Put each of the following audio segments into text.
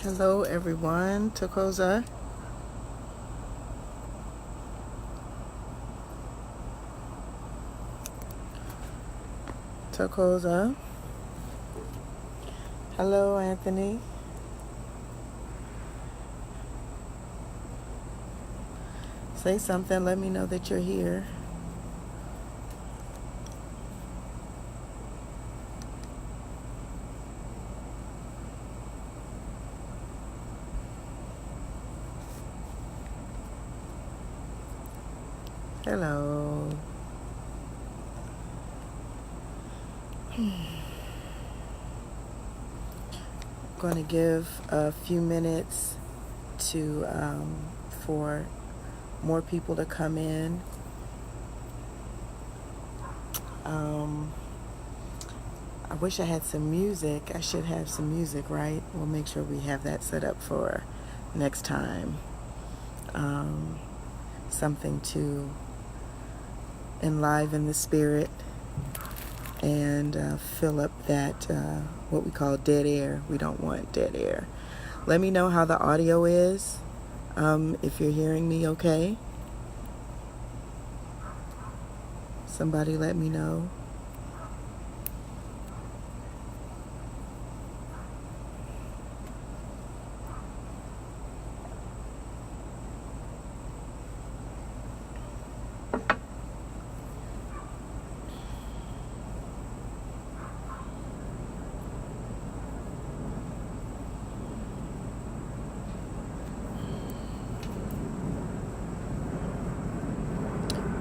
Hello everyone, Tokoza. Tokoza. Hello Anthony. Say something, let me know that you're here. Hello. I'm going to give a few minutes to for more people to come in. I wish I had some music. I should have some music, right? We'll make sure we have that set up for next time. Something to enliven the spirit and fill up that what we call dead air. We don't want dead air. Let me know how the audio is, if you're hearing me okay. Somebody let me know.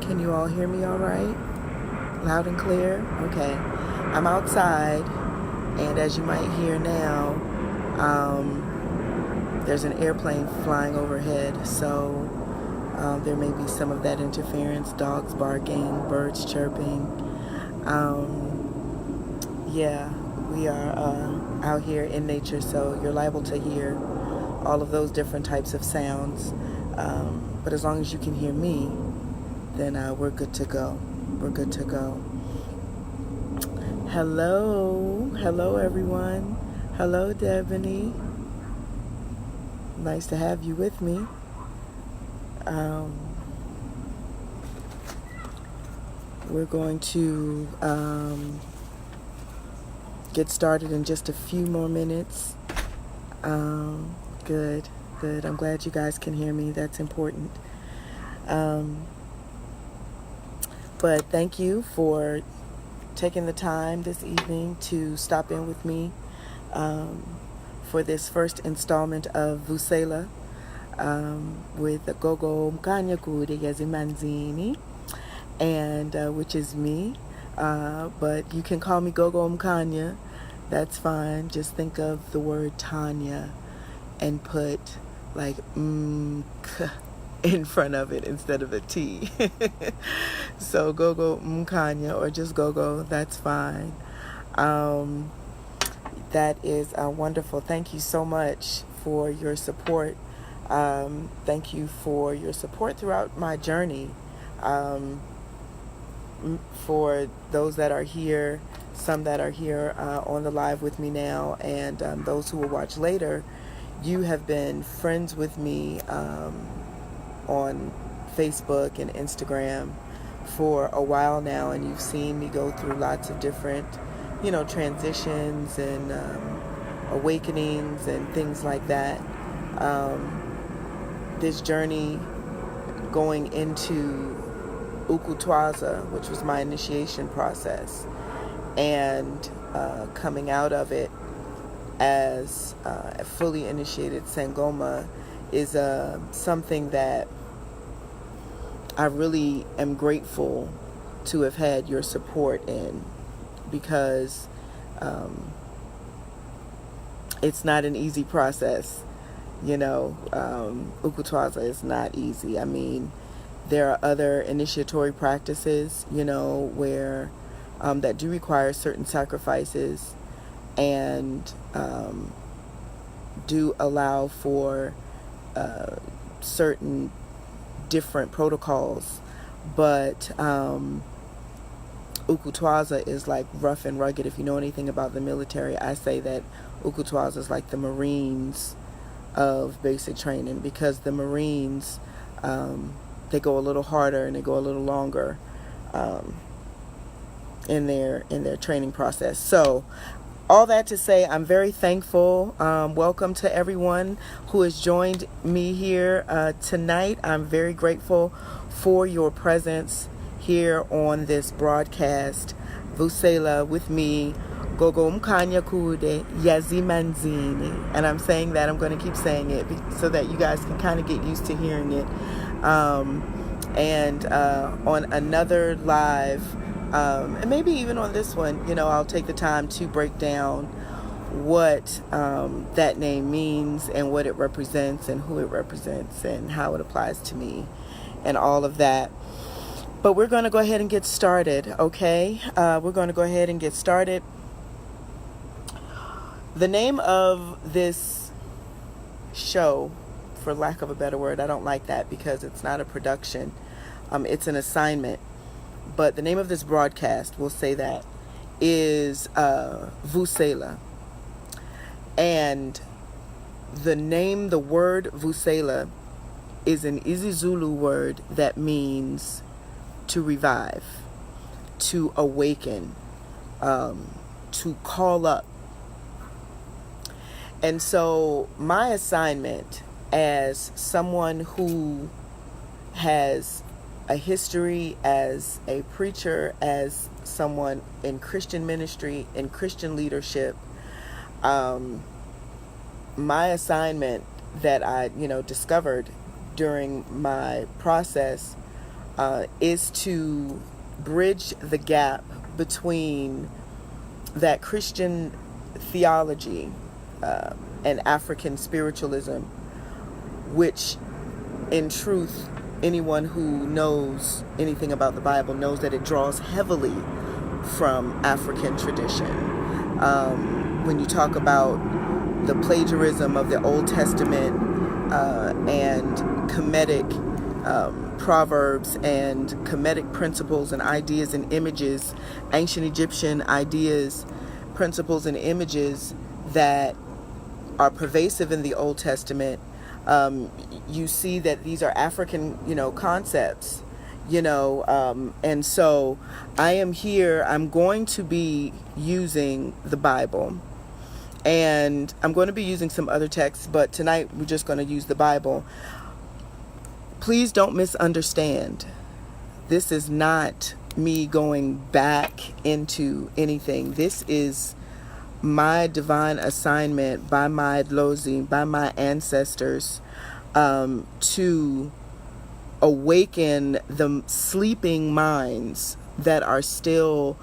Can you all hear me all right? Loud and clear? Okay. I'm outside, and as you might hear now, there's an airplane flying overhead, so there may be some of that interference, dogs barking, birds chirping. Yeah, we are out here in nature, so you're liable to hear all of those different types of sounds. But as long as you can hear me, then we're good to go. We're good to go. Hello everyone. Hello, Debony. Nice to have you with me. We're going to get started in just a few more minutes. Good. I'm glad you guys can hear me. That's important. But thank you for taking the time this evening to stop in with me for this first installment of Vusela with Gogo, uMkhanya Yazimanzini, and which is me. But you can call me Gogo uMkhanya. That's fine. Just think of the word Tanya and put like in front of it instead of a T. So Gogo uMkhanya, or just Gogo, that's fine. That is wonderful. Thank you so much for your support. Thank you for your support throughout my journey. For those that are here, some that are here on the live with me now, and those who will watch later, you have been friends with me on Facebook and Instagram for a while now, and you've seen me go through lots of different, transitions and awakenings and things like that. This journey going into uKhanya, which was my initiation process, and coming out of it as a fully initiated Sangoma is something that I really am grateful to have had your support in, because it's not an easy process. uKhanya is not easy. I mean, there are other initiatory practices, where that do require certain sacrifices and do allow for certain different protocols, but uKhanya is like rough and rugged. If you know anything about the military, I say that uKhanya is like the Marines of basic training, because the Marines, they go a little harder and they go a little longer in their training process. So all that to say, I'm very thankful. Welcome to everyone who has joined me here tonight. I'm very grateful for your presence here on this broadcast. Vusela with me, Gogo uMkhanya kude yazimanzini. And I'm saying that, I'm going to keep saying it so that you guys can kind of get used to hearing it. And on another live, and maybe even on this one, I'll take the time to break down what that name means and what it represents and who it represents and how it applies to me and all of that. But we're going to go ahead and get started, okay? We're going to go ahead and get started. The name of this show, for lack of a better word, I don't like that because it's not a production. It's an assignment. But the name of this broadcast, we'll say that, is Vusela. And the word Vusela is an isiZulu word that means to revive, to awaken, to call up. And so my assignment as someone who has a history as a preacher, as someone in Christian ministry, in Christian leadership, my assignment that I, discovered during my process is to bridge the gap between that Christian theology and African spiritualism, which in truth, anyone who knows anything about the Bible knows that it draws heavily from African tradition. When you talk about the plagiarism of the Old Testament and Kemetic proverbs and Kemetic principles and ideas and images, ancient Egyptian ideas, principles and images that are pervasive in the Old Testament, you see that these are African, concepts, and so I am here. I'm going to be using the Bible, and I'm going to be using some other texts, but tonight we're just going to use the Bible. Please don't misunderstand. This is not me going back into anything. This is my divine assignment by my Dlozi, by my ancestors, to awaken the sleeping minds that are still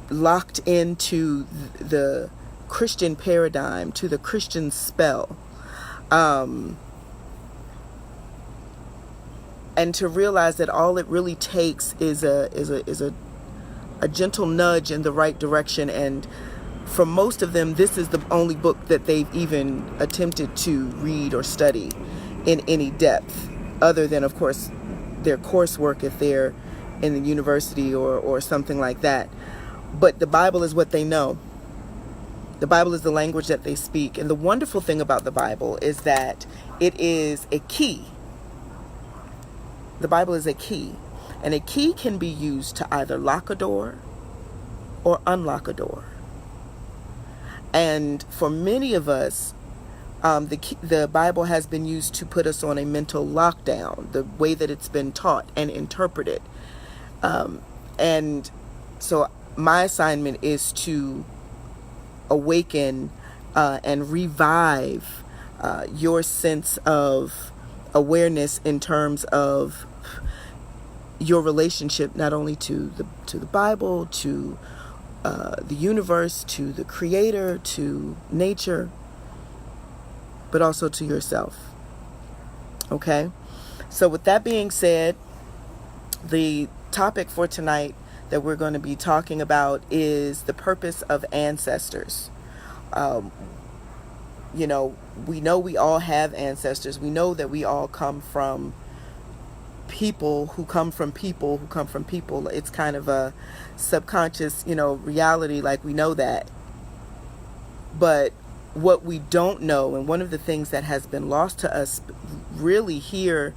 locked into the Christian paradigm, to the Christian spell, and to realize that all it really takes is a gentle nudge in the right direction. And for most of them, this is the only book that they've even attempted to read or study in any depth, other than, of course, their coursework if they're in the university or something like that. But the Bible is what they know. The Bible is the language that they speak. And the wonderful thing about the Bible is that it is a key. The Bible is a key. And a key can be used to either lock a door or unlock a door. And for many of us, the Bible has been used to put us on a mental lockdown, the way that it's been taught and interpreted. And so my assignment is to awaken and revive your sense of awareness in terms of your relationship not only to the Bible, to the universe, to the Creator, to nature, but also to yourself. Okay? So with that being said, the topic for tonight that we're going to be talking about is the purpose of ancestors. We know we all have ancestors. We know that we all come from people who come from people who come from people. It's kind of a subconscious, reality, like we know that. But what we don't know, and one of the things that has been lost to us really here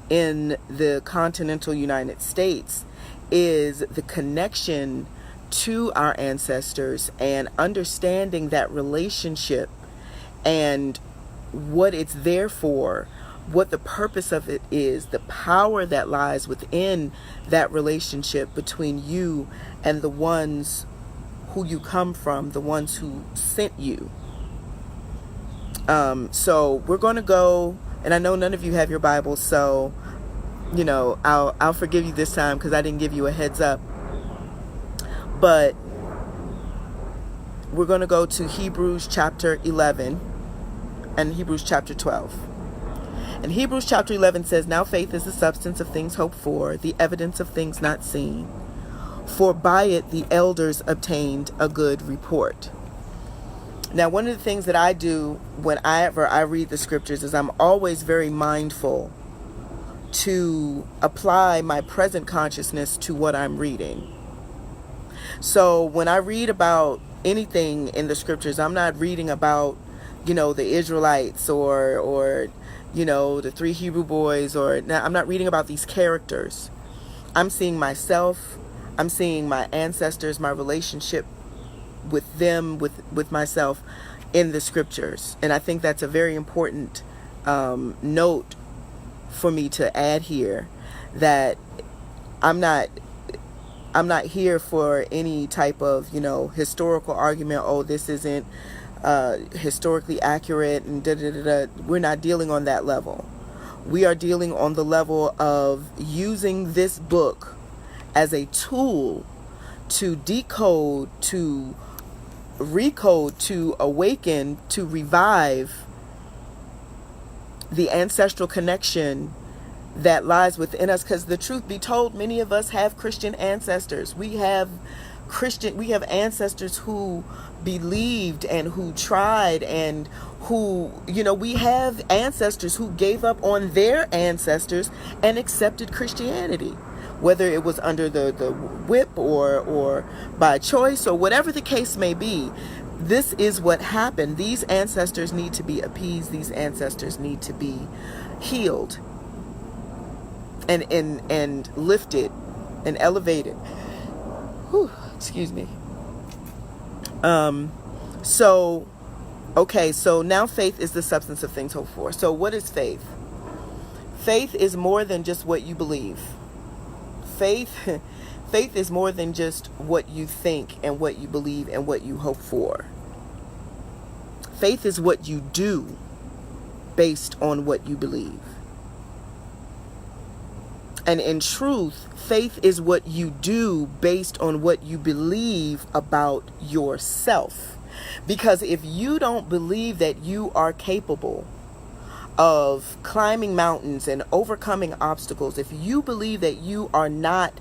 in the continental United States, is the connection to our ancestors and understanding that relationship and what it's there for, what the purpose of it is, the power that lies within that relationship between you and the ones who you come from, the ones who sent you. So we're going to go, and I know none of you have your Bibles, so I'll forgive you this time because I didn't give you a heads up. But we're going to go to Hebrews chapter 11 and Hebrews chapter 12. And Hebrews chapter 11 says, "Now faith is the substance of things hoped for, the evidence of things not seen. For by it the elders obtained a good report." Now, one of the things that I do whenever I read the scriptures is I'm always very mindful to apply my present consciousness to what I'm reading. So when I read about anything in the scriptures, I'm not reading about, the Israelites or the 3 Hebrew boys, I'm not reading about these characters. I'm seeing myself, I'm seeing my ancestors, my relationship with them, with myself in the scriptures. And I think that's a very important note for me to add here, that I'm not here for any type of, historical argument. Oh, this isn't historically accurate and da-da-da-da. We're not dealing on that level. We are dealing on the level of using this book as a tool to decode, to recode, to awaken, to revive the ancestral connection that lies within us. Because the truth be told, many of us have Christian ancestors. We have ancestors who believed and who tried, and who, we have ancestors who gave up on their ancestors and accepted Christianity, whether it was under the whip or by choice or whatever the case may be. This is what happened. These ancestors need to be appeased. These ancestors need to be healed and lifted and elevated. Whew, excuse me. So now faith is the substance of things hoped for. So what is faith? Faith is more than just what you believe. Faith is more than just what you think and what you believe and what you hope for. Faith is what you do based on what you believe. And in truth, faith is what you do based on what you believe about yourself. Because if you don't believe that you are capable of climbing mountains and overcoming obstacles, if you believe that you are not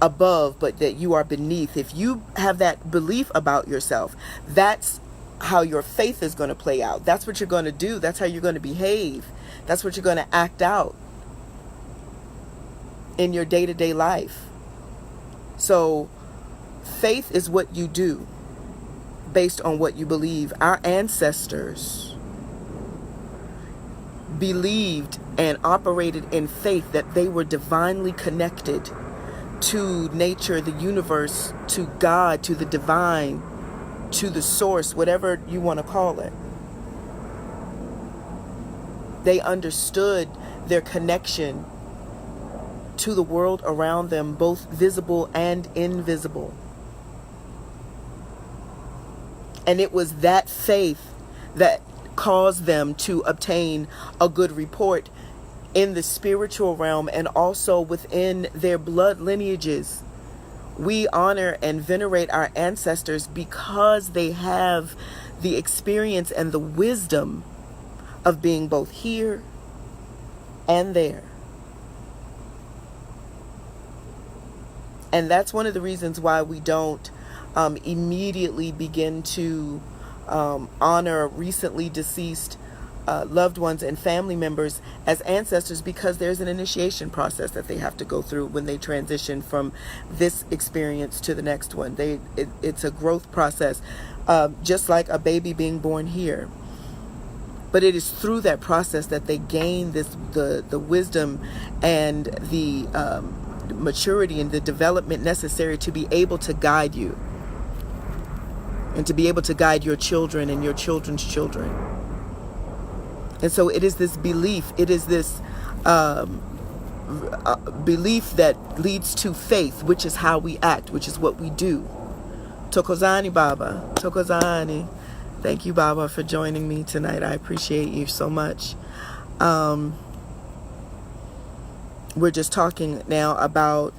above but that you are beneath, if you have that belief about yourself, that's how your faith is going to play out. That's what you're going to do. That's how you're going to behave. That's what you're going to act out in your day-to-day life. So faith is what you do based on what you believe. Our ancestors believed and operated in faith that they were divinely connected to nature, the universe, to God, to the divine, to the source, whatever you want to call it. They understood their connection to the world around them, both visible and invisible. And it was that faith that caused them to obtain a good report in the spiritual realm and also within their blood lineages. We honor and venerate our ancestors because they have the experience and the wisdom of being both here and there. And that's one of the reasons why we don't immediately begin to honor recently deceased loved ones and family members as ancestors, because there's an initiation process that they have to go through when they transition from this experience to the next one. It's a growth process, just like a baby being born here. But it is through that process that they gain the wisdom and the maturity and the development necessary to be able to guide you, and to be able to guide your children and your children's children. And so it is this belief, it is this belief that leads to faith, which is how we act, which is what we do. Tokozani Baba, Tokozani. Thank you, Baba, for joining me tonight. I appreciate you so much. We're just talking now about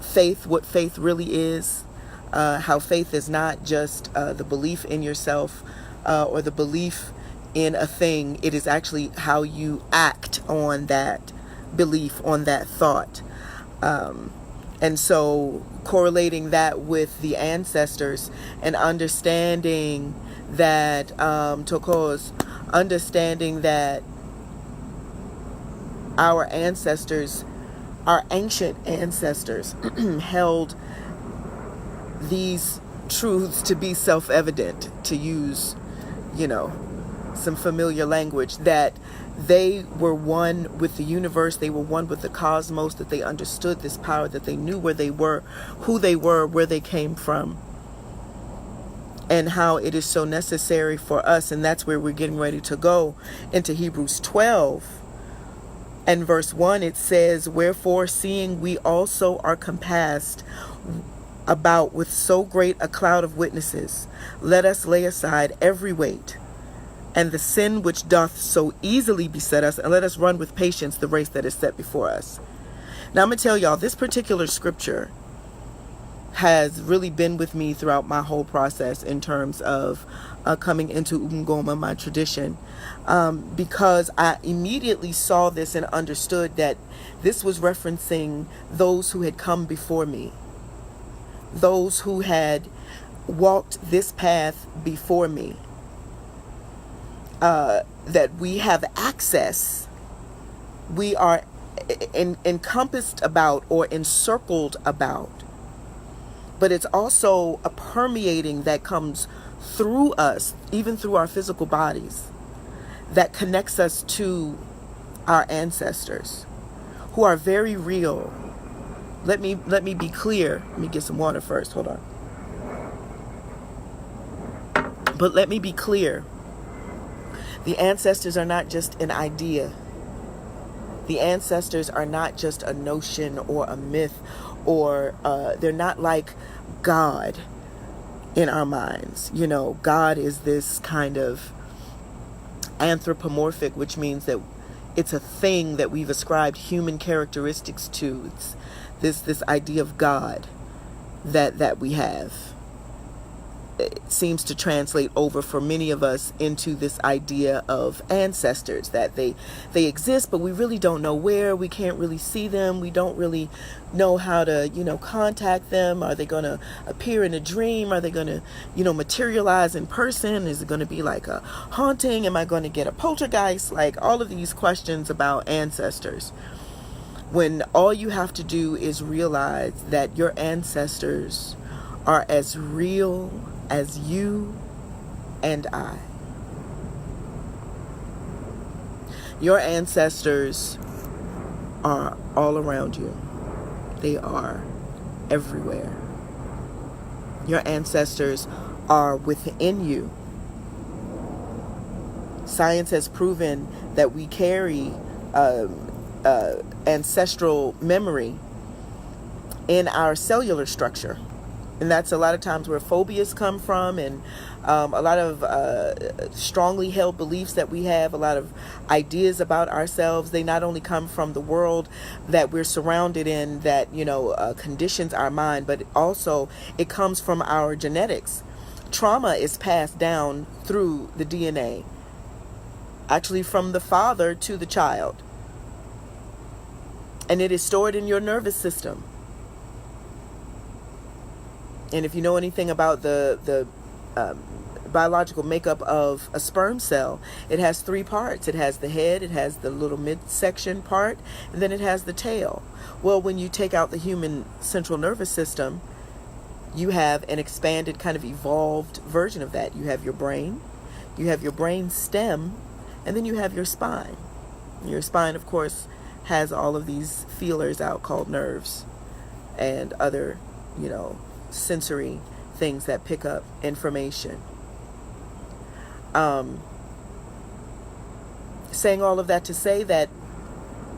faith, what faith really is, how faith is not just the belief in yourself or the belief in a thing. It is actually how you act on that belief, on that thought. And so correlating that with the ancestors and understanding that, understanding that our ancestors, our ancient ancestors, held these truths to be self-evident, to use, some familiar language, that they were one with the universe, they were one with the cosmos, that they understood this power, that they knew where they were, who they were, where they came from, and how it is so necessary for us. And that's where we're getting ready to go into Hebrews 12 and verse 1. It says, "Wherefore, seeing we also are compassed about with so great a cloud of witnesses, let us lay aside every weight and the sin which doth so easily beset us, and let us run with patience the race that is set before us." Now I'm going to tell y'all, this particular scripture has really been with me throughout my whole process in terms of coming into uMkhanya, my tradition, because I immediately saw this and understood that this was referencing those who had come before me, those who had walked this path before me. That we have access, we are encompassed about or encircled about, but it's also a permeating that comes through us, even through our physical bodies, that connects us to our ancestors, who are very real. Let me be clear. Let me get some water first. Hold on. But let me be clear. The ancestors are not just an idea. The ancestors are not just a notion or a myth, or they're not like God in our minds. God is this kind of anthropomorphic, which means that it's a thing that we've ascribed human characteristics to. It's this idea of God that we have. It seems to translate over for many of us into this idea of ancestors, that they exist, but we really don't know where. We can't really see them. We don't really know how to, contact them. Are they going to appear in a dream? Are they going to, materialize in person? Is it going to be like a haunting? Am I going to get a poltergeist? Like all of these questions about ancestors. When all you have to do is realize that your ancestors are as real as you and I. Your ancestors are all around you. They are everywhere. Your ancestors are within you. Science has proven that we carry ancestral memory in our cellular structure. And that's a lot of times where phobias come from, and a lot of strongly held beliefs that we have, a lot of ideas about ourselves. They not only come from the world that we're surrounded in, that, conditions our mind, but also it comes from our genetics. Trauma is passed down through the DNA, actually from the father to the child. And it is stored in your nervous system. And if you know anything about the biological makeup of a sperm cell, it has three parts. It has the head, it has the little midsection part, and then it has the tail. Well, when you take out the human central nervous system, you have an expanded, kind of evolved version of that. You have your brain stem, and then you have your spine. Your spine, of course, has all of these feelers out called nerves and other, sensory things that pick up information. Saying all of that to say that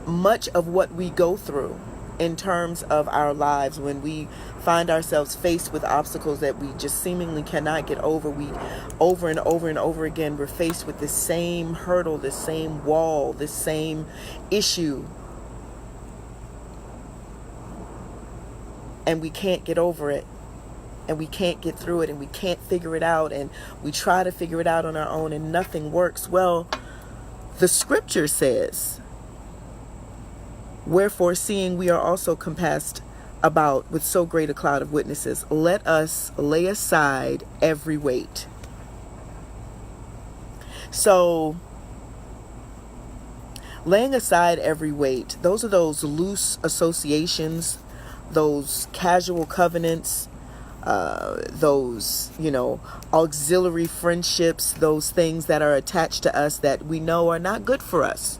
much of what we go through in terms of our lives, when we find ourselves faced with obstacles that we just seemingly cannot get over, over and over and over again, we're faced with this same hurdle, this same wall, this same issue, and we can't get over it, and we can't get through it, and we can't figure it out, and we try to figure it out on our own, and nothing works. Well, the scripture says, wherefore, seeing we are also compassed about with so great a cloud of witnesses, let us lay aside every weight. So, laying aside every weight, those are those loose associations, those casual covenants, those, auxiliary friendships, those things that are attached to us that we know are not good for us.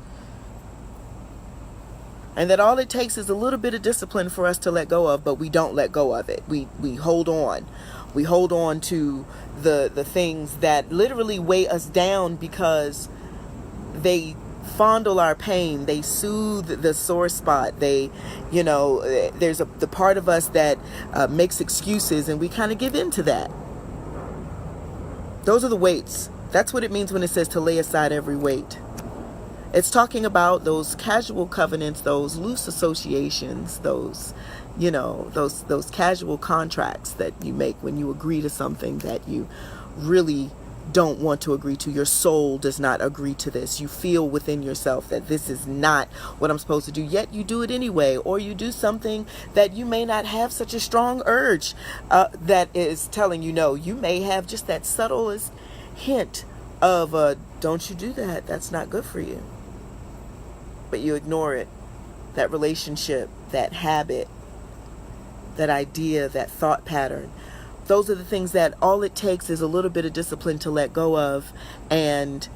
And that all it takes is a little bit of discipline for us to let go of, but we don't let go of it. We hold on. We hold on to the things that literally weigh us down because they fondle our pain. They soothe the sore spot. They, there's the part of us that makes excuses, and we kind of give in to that. Those are the weights. That's what it means when it says to lay aside every weight. It's talking about those casual covenants, those loose associations, those casual contracts that you make when you agree to something that you really don't want to agree to. Your soul does not agree to this. You feel within yourself that this is not what I'm supposed to do, yet you do it anyway. Or you do something that you may not have such a strong urge that is telling you no. You may have just that subtlest hint of don't you do that. That's not good for you. But you ignore it. That relationship, that habit, that idea, that thought pattern. Those are the things that all it takes is a little bit of discipline to let go of, and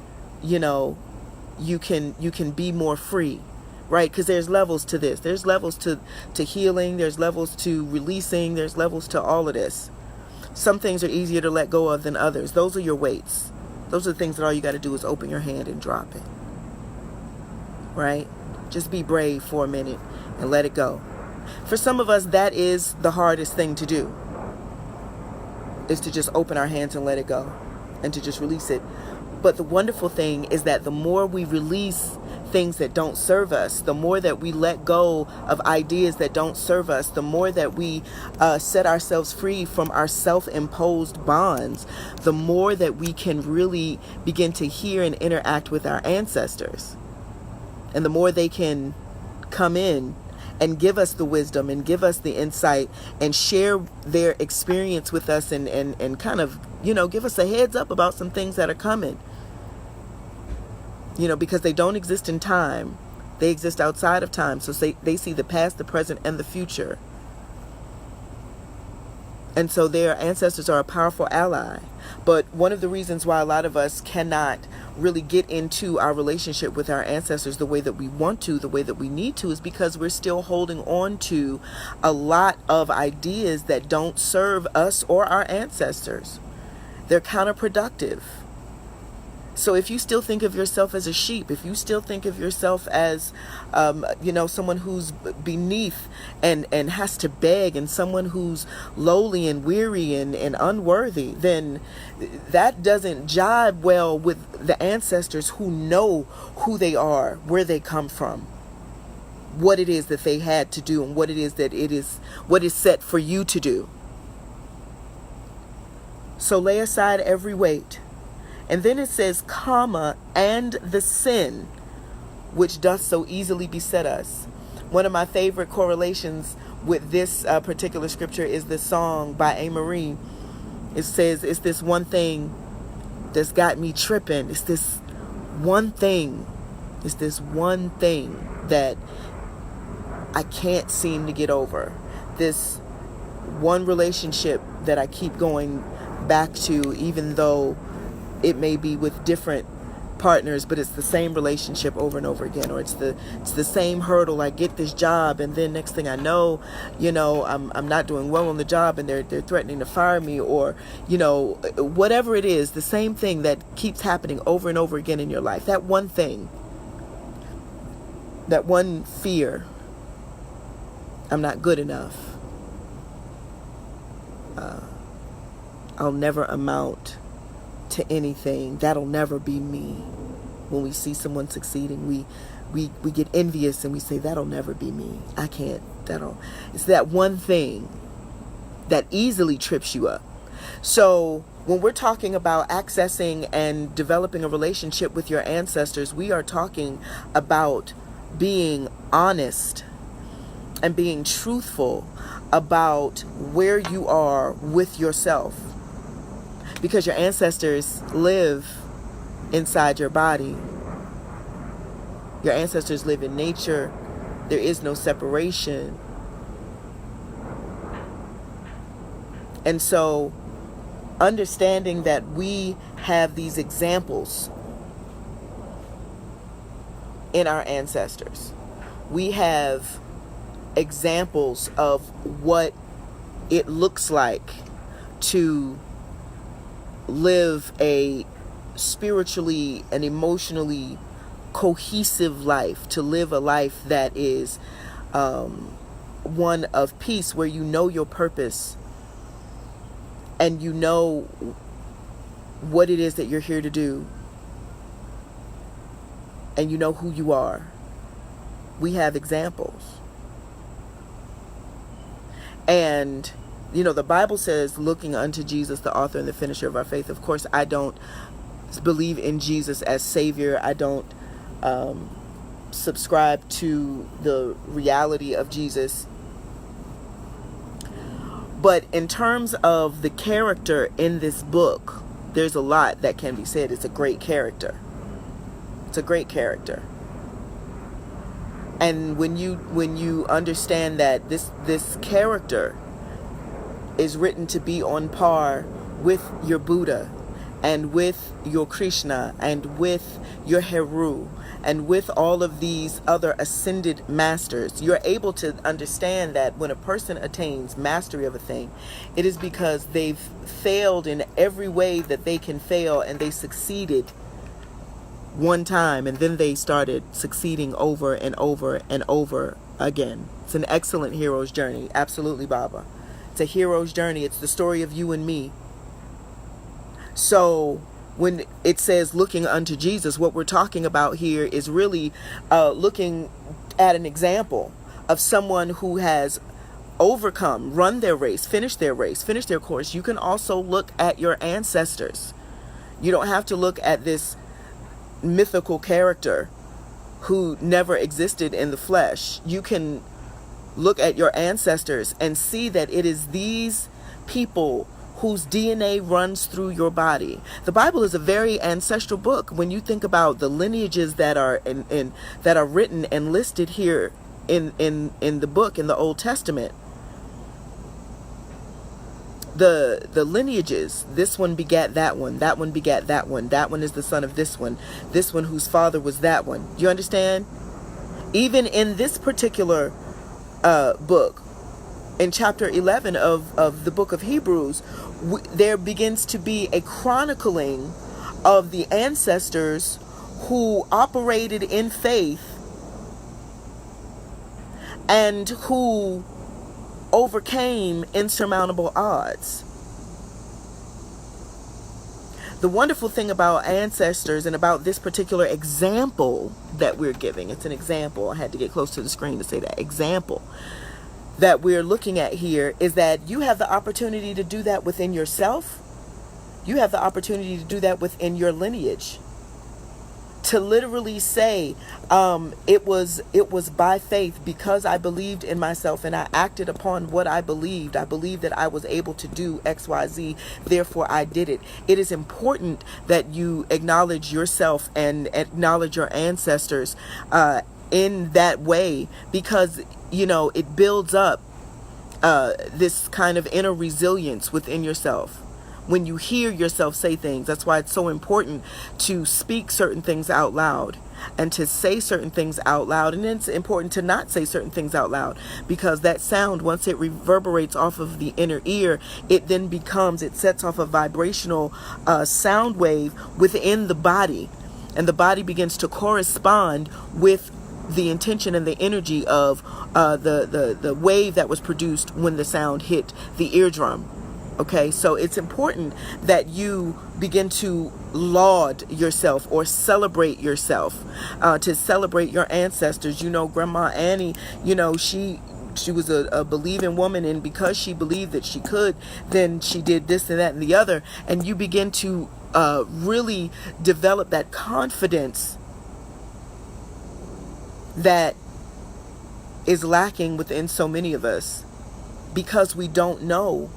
you can be more free, right? Because there's levels to this. There's levels to healing. There's levels to releasing. There's levels to all of this. Some things are easier to let go of than others. Those are your weights. Those are the things that all you got to do is open your hand and drop it, right? Just be brave for a minute and let it go. For some of us, that is the hardest thing to do, is to just open our hands and let it go and to just release it. But the wonderful thing is that the more we release things that don't serve us, the more that we let go of ideas that don't serve us, the more that we set ourselves free from our self-imposed bonds, the more that we can really begin to hear and interact with our ancestors. And the more they can come in and give us the wisdom and give us the insight and share their experience with us and kind of, give us a heads up about some things that are coming. Because they don't exist in time. They exist outside of time. So they see the past, the present, and the future. And so their ancestors are a powerful ally. But one of the reasons why a lot of us cannot really get into our relationship with our ancestors the way that we want to, the way that we need to, is because we're still holding on to a lot of ideas that don't serve us or our ancestors. They're counterproductive. So if you still think of yourself as a sheep, if you still think of yourself as, someone who's beneath and has to beg, and someone who's lowly and weary and unworthy, then that doesn't jibe well with the ancestors who know who they are, where they come from, what it is that they had to do, and what is set for you to do. So lay aside every weight. And then it says, and the sin which doth so easily beset us. One of my favorite correlations with this particular scripture is the song by A. Marie. It says, it's this one thing that's got me tripping. It's this one thing. It's this one thing that I can't seem to get over. This one relationship that I keep going back to, even though it may be with different partners, but it's the same relationship over and over again. Or it's the same hurdle. I get this job, and then next thing I know, I'm not doing well on the job, and they're threatening to fire me, or whatever it is, the same thing that keeps happening over and over again in your life. That one thing, that one fear. I'm not good enough. I'll never amount to anything. That'll never be me. When we see someone succeeding, we get envious and we say, that'll never be me. I can't. It's that one thing that easily trips you up. So when we're talking about accessing and developing a relationship with your ancestors, we are talking about being honest and being truthful about where you are with yourself. Because your ancestors live inside your body. Your ancestors live in nature. There is no separation. And so, understanding that we have these examples in our ancestors. We have examples of what it looks like to live a spiritually and emotionally cohesive life, to live a life that is one of peace, where you know your purpose and you know what it is that you're here to do, and you know who you are. We have examples. And the Bible says, looking unto Jesus, the author and the finisher of our faith. Of course, I don't believe in Jesus as Savior. I don't subscribe to the reality of Jesus. But in terms of the character in this book, there's a lot that can be said. It's a great character. It's a great character. And when you understand that this character is written to be on par with your Buddha, and with your Krishna, and with your Heru, and with all of these other ascended masters, you're able to understand that when a person attains mastery of a thing, it is because they've failed in every way that they can fail, and they succeeded one time, and then they started succeeding over and over and over again. It's an excellent hero's journey. Absolutely, Baba. It's a hero's journey. It's the story of you and me. So when it says looking unto Jesus, what we're talking about here is really looking at an example of someone who has overcome, run their race, finished their course. You can also look at your ancestors. You don't have to look at this mythical character who never existed in the flesh. You can look at your ancestors and see that it is these people whose DNA runs through your body. The Bible is a very ancestral book. When you think about the lineages that are that are written and listed here in the book, in the Old Testament, the lineages, this one begat that one begat that one is the son of this one whose father was that one. Do you understand? Even in this particular book, in chapter 11 of the book of Hebrews, there begins to be a chronicling of the ancestors who operated in faith and who overcame insurmountable odds. The wonderful thing about ancestors and about this particular example that we're giving, it's an example, I had to get close to the screen to say that, example that we're looking at here, is that you have the opportunity to do that within yourself. You have the opportunity to do that within your lineage. to literally say, it was by faith, because I believed in myself and I acted upon what I believed. I believed that I was able to do XYZ, therefore I did it. It is important that you acknowledge yourself and acknowledge your ancestors in that way, because it builds up this kind of inner resilience within yourself. When you hear yourself say things, that's why it's so important to speak certain things out loud and to say certain things out loud. And then it's important to not say certain things out loud, because that sound, once it reverberates off of the inner ear, it sets off a vibrational sound wave within the body, and the body begins to correspond with the intention and the energy of the wave that was produced when the sound hit the eardrum. Okay, so it's important that you begin to laud yourself or celebrate yourself, to celebrate your ancestors. Grandma Annie, she was a believing woman, and because she believed that she could, then she did this and that and the other, and you begin to really develop that confidence that is lacking within so many of us, because we don't know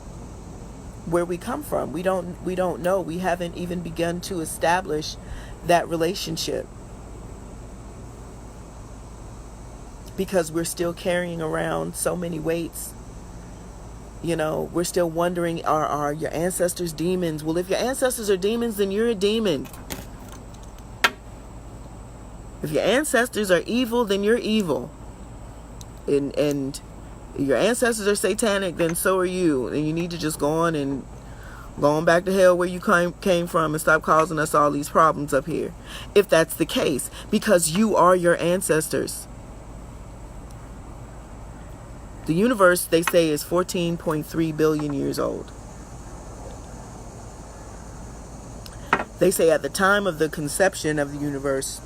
where we come from. We don't know. We haven't even begun to establish that relationship, because we're still carrying around so many weights. We're still wondering, are your ancestors demons? Well, if your ancestors are demons, then you're a demon. If your ancestors are evil, then you're evil. And your ancestors are satanic, then so are you. And you need to just go on back to hell where you came from, and stop causing us all these problems up here. If that's the case, because you are your ancestors. The universe, they say, is 14.3 billion years old. They say at the time of the conception of the universe,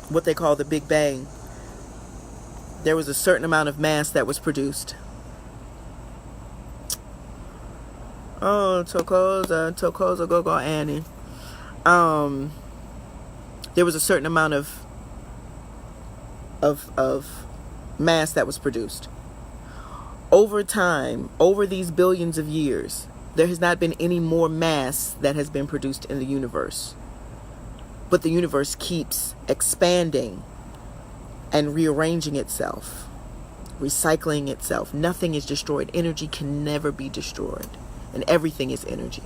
what they call the Big Bang, there was a certain amount of mass that was produced. Oh, Tokoza, Gogo, Annie. There was a certain amount of mass that was produced. Over time, over these billions of years, there has not been any more mass that has been produced in the universe. But the universe keeps expanding and rearranging itself, recycling itself. Nothing is destroyed. Energy can never be destroyed, and everything is energy.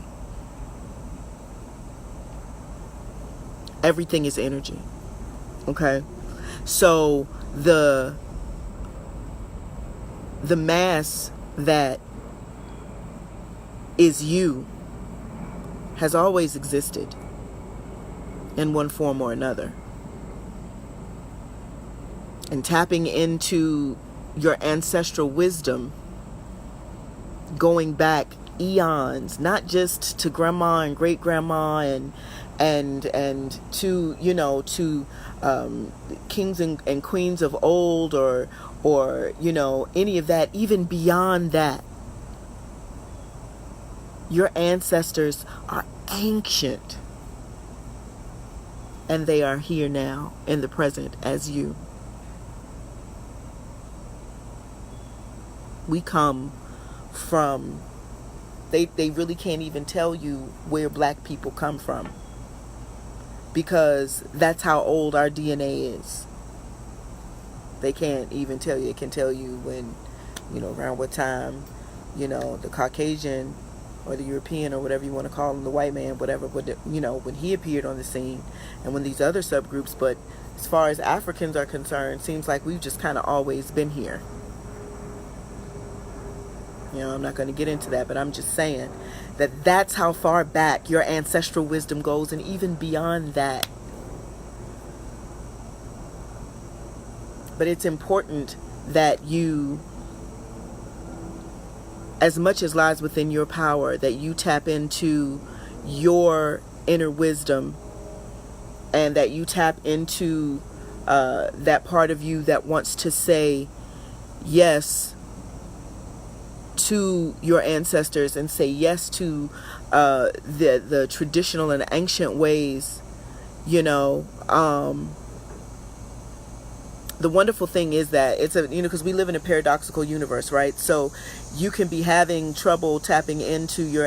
Everything is energy. Okay? So the mass that is you has always existed in one form or another. And tapping into your ancestral wisdom, going back eons, not just to grandma and great grandma and to to kings and queens of old, or any of that, even beyond that. Your ancestors are ancient, and they are here now in the present as you. We come from, they really can't even tell you where black people come from, because that's how old our DNA is. They can't even tell you. It can tell you when, around what time, the Caucasian or the European, or whatever you want to call him, the white man, whatever, when he appeared on the scene, and when these other subgroups. But as far as Africans are concerned, seems like we've just kind of always been here. I'm not going to get into that, but I'm just saying that that's how far back your ancestral wisdom goes, and even beyond that. But it's important that you, as much as lies within your power, that you tap into your inner wisdom, and that you tap into that part of you that wants to say yes to your ancestors, and say yes to the traditional and ancient ways, You know, the wonderful thing is that it's because we live in a paradoxical universe, right? So you can be having trouble tapping into the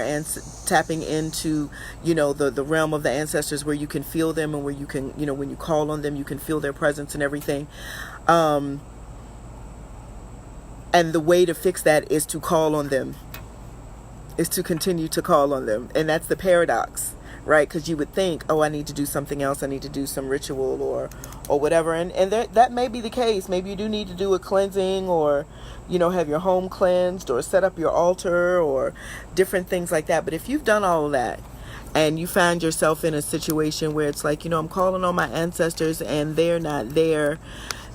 realm of the ancestors, where you can feel them, and where you can, when you call on them, you can feel their presence and everything. And the way to fix that is to call on them, is to continue to call on them. And that's the paradox, right? Because you would think, oh, I need to do something else. I need to do some ritual or whatever. And that may be the case. Maybe you do need to do a cleansing, or, have your home cleansed, or set up your altar, or different things like that. But if you've done all of that, and you find yourself in a situation where it's like, I'm calling on my ancestors and they're not there,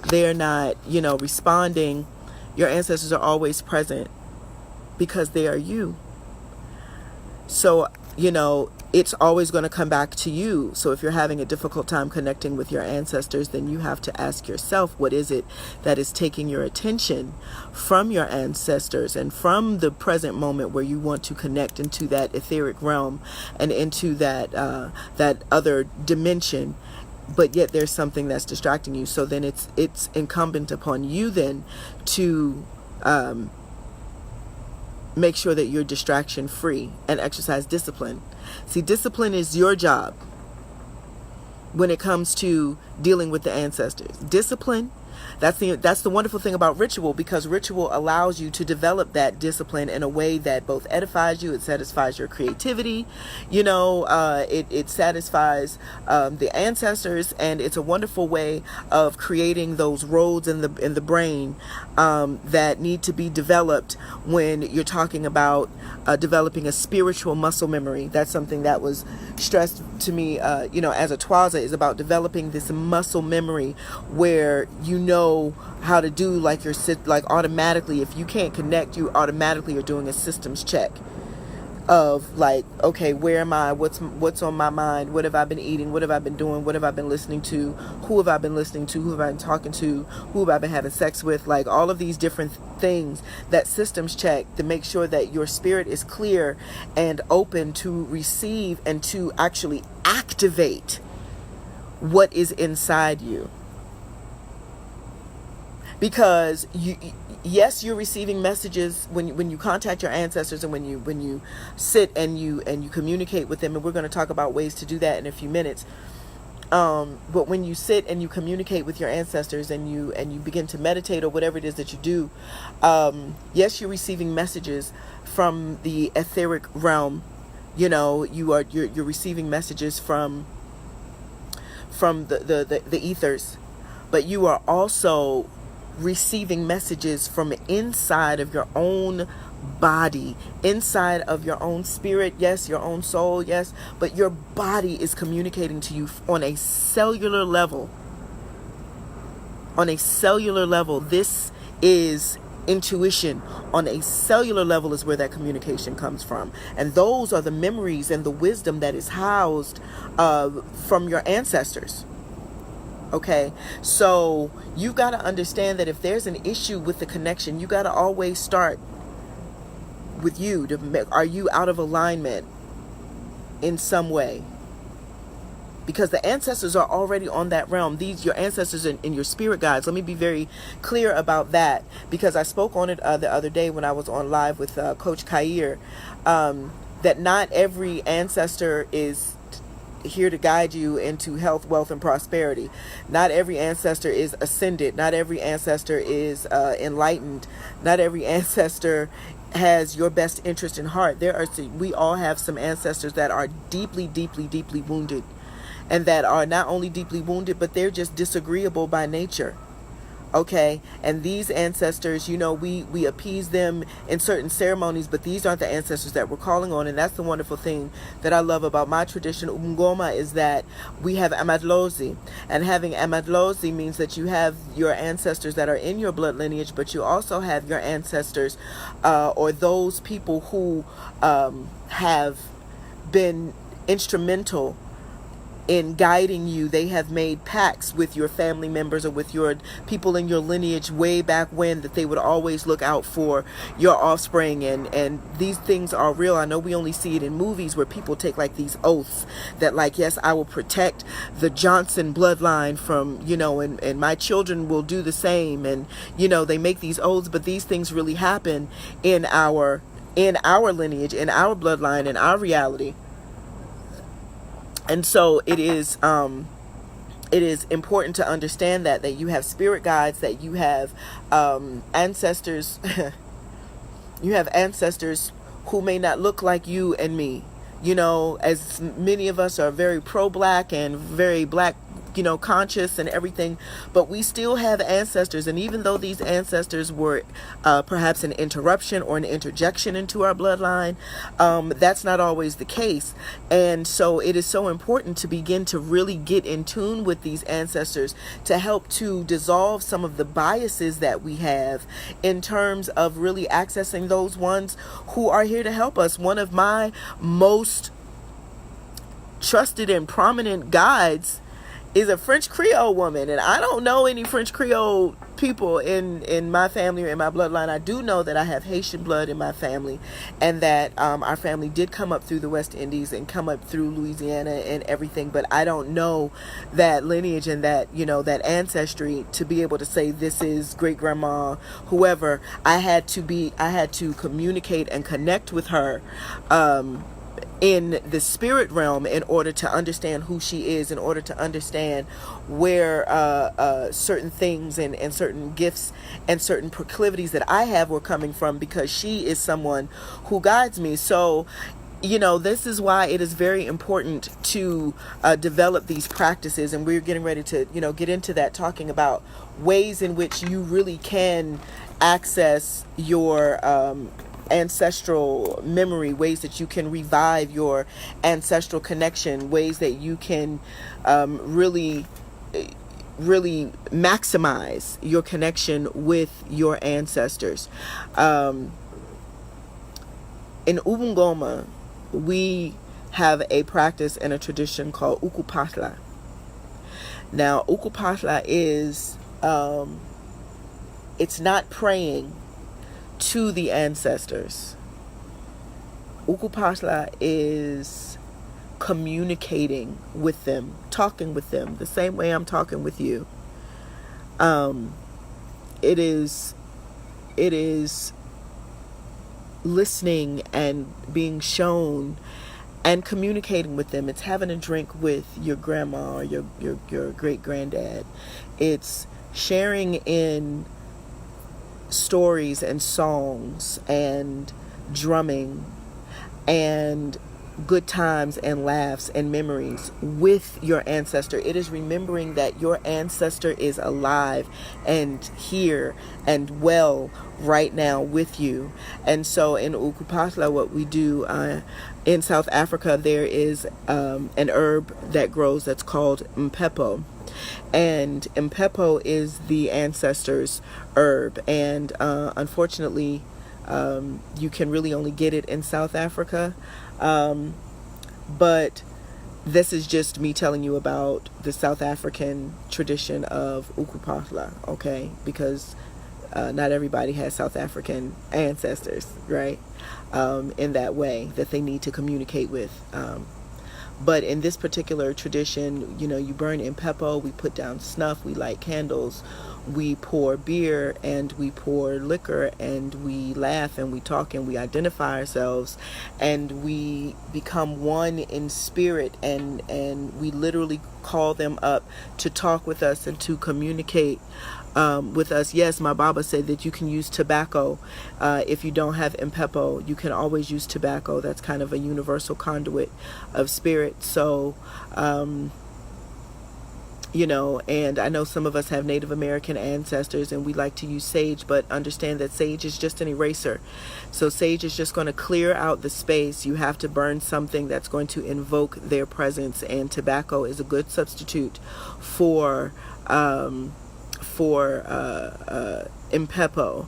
they're not, responding, your ancestors are always present because they are you. So, it's always going to come back to you. So if you're having a difficult time connecting with your ancestors, then you have to ask yourself, what is it that is taking your attention from your ancestors and from the present moment where you want to connect into that etheric realm and into that other dimension, but yet there's something that's distracting you. So then it's incumbent upon you then to make sure that you're distraction free and exercise discipline. See, discipline is your job when it comes to dealing with the ancestors. Discipline, that's the wonderful thing about ritual, because ritual allows you to develop that discipline in a way that both edifies you, it satisfies your creativity, it satisfies the ancestors, and it's a wonderful way of creating those roads in the brain that need to be developed when you're talking about developing a spiritual muscle memory. That's something that was stressed to me, as a Twaza, is about developing this muscle memory where you know how to do like automatically. If you can't connect, you automatically are doing a systems check of like, okay, where am I? What's on my mind? What have I been eating? What have I been doing? What have I been listening to? Who have I been listening to? Who have I been talking to? Who have I been having sex with? Like all of these different things, that systems check to make sure that your spirit is clear and open to receive and to actually activate what is inside you. Because yes, you're receiving messages when you contact your ancestors, and when you sit and you communicate with them, and we're going to talk about ways to do that in a few minutes. But when you sit and you communicate with your ancestors, and you begin to meditate or whatever it is that you do, yes, you're receiving messages from the etheric realm. You're receiving messages from the ethers, but you are also receiving messages from inside of your own body, inside of your own spirit, yes, your own soul, yes, but your body is communicating to you on a cellular level. On a cellular level, this is intuition. On a cellular level is where that communication comes from, and those are the memories and the wisdom that is housed from your ancestors. Okay, so you got to understand that if there's an issue with the connection, you got to always start with you. Are you out of alignment in some way? Because the ancestors are already on that realm. Your ancestors and your spirit guides. Let me be very clear about that, because I spoke on it the other day when I was on live with Coach Kair, that not every ancestor is here to guide you into health, wealth, and prosperity. Not every ancestor is ascended. Not every ancestor is enlightened. Not every ancestor has your best interest in heart. We all have some ancestors that are deeply, deeply, deeply wounded, and that are not only deeply wounded, but they're just disagreeable by nature. Okay, and these ancestors, we appease them in certain ceremonies, but these aren't the ancestors that we're calling on. And that's the wonderful thing that I love about my tradition, uMkhanya, is that we have amadlozi. And having amadlozi means that you have your ancestors that are in your blood lineage, but you also have your ancestors or those people who have been instrumental in guiding you. They have made pacts with your family members or with your people in your lineage way back when, that they would always look out for your offspring. And these things are real. I know we only see it in movies where people take like these oaths that, like, yes, I will protect the Johnson bloodline from, and my children will do the same. And, they make these oaths, but these things really happen in our lineage, in our bloodline, in our reality. And so it is important to understand that you have spirit guides, that you have ancestors. You have ancestors who may not look like you and me. As many of us are very pro-black and very black, conscious and everything, but we still have ancestors. And even though these ancestors were perhaps an interruption or an interjection into our bloodline, that's not always the case. And so it is so important to begin to really get in tune with these ancestors to help to dissolve some of the biases that we have in terms of really accessing those ones who are here to help us. One of my most trusted and prominent guides is a French Creole woman, and I don't know any French Creole people in my family or in my bloodline. I do know that I have Haitian blood in my family, and that our family did come up through the West Indies and come up through Louisiana and everything, but I don't know that lineage and that, that ancestry to be able to say this is great grandma, whoever. I had to communicate and connect with her in the spirit realm in order to understand who she is, in order to understand where certain things and certain gifts and certain proclivities that I have were coming from, because she is someone who guides me. So this is why it is very important to develop these practices, and we're getting ready to get into that, talking about ways in which you really can access your ancestral memory, ways that you can revive your ancestral connection, ways that you can really maximize your connection with your ancestors. In uMkhanya, we have a practice and a tradition called uMkhanya. Now, uMkhanya is it's not praying to the ancestors. uMkhanya is communicating with them, talking with them the same way I'm talking with you. It is listening and being shown and communicating with them. It's having a drink with your grandma or your great granddad. It's sharing in stories and songs and drumming and good times and laughs and memories with your ancestor. It is remembering that your ancestor is alive and here and well right now with you. And so in uMkhanya, what we do in South Africa, there is an herb that grows that's called mpepo. And mpepo is the ancestor's herb, and unfortunately you can really only get it in South Africa, but this is just me telling you about the South African tradition of uMkhanya, okay, because not everybody has South African ancestors, right, in that way that they need to communicate with. But in this particular tradition, you burn mpepo, we put down snuff, we light candles, we pour beer and we pour liquor, and we laugh and we talk and we identify ourselves, and we become one in spirit, and we literally call them up to talk with us and to communicate with us. Yes, my Baba said that you can use tobacco. If you don't have mpepo, you can always use tobacco. That's kind of a universal conduit of spirit. So, and I know some of us have Native American ancestors and we like to use sage, but understand that sage is just an eraser. So sage is just going to clear out the space. You have to burn something that's going to invoke their presence, and tobacco is a good substitute for mpepo.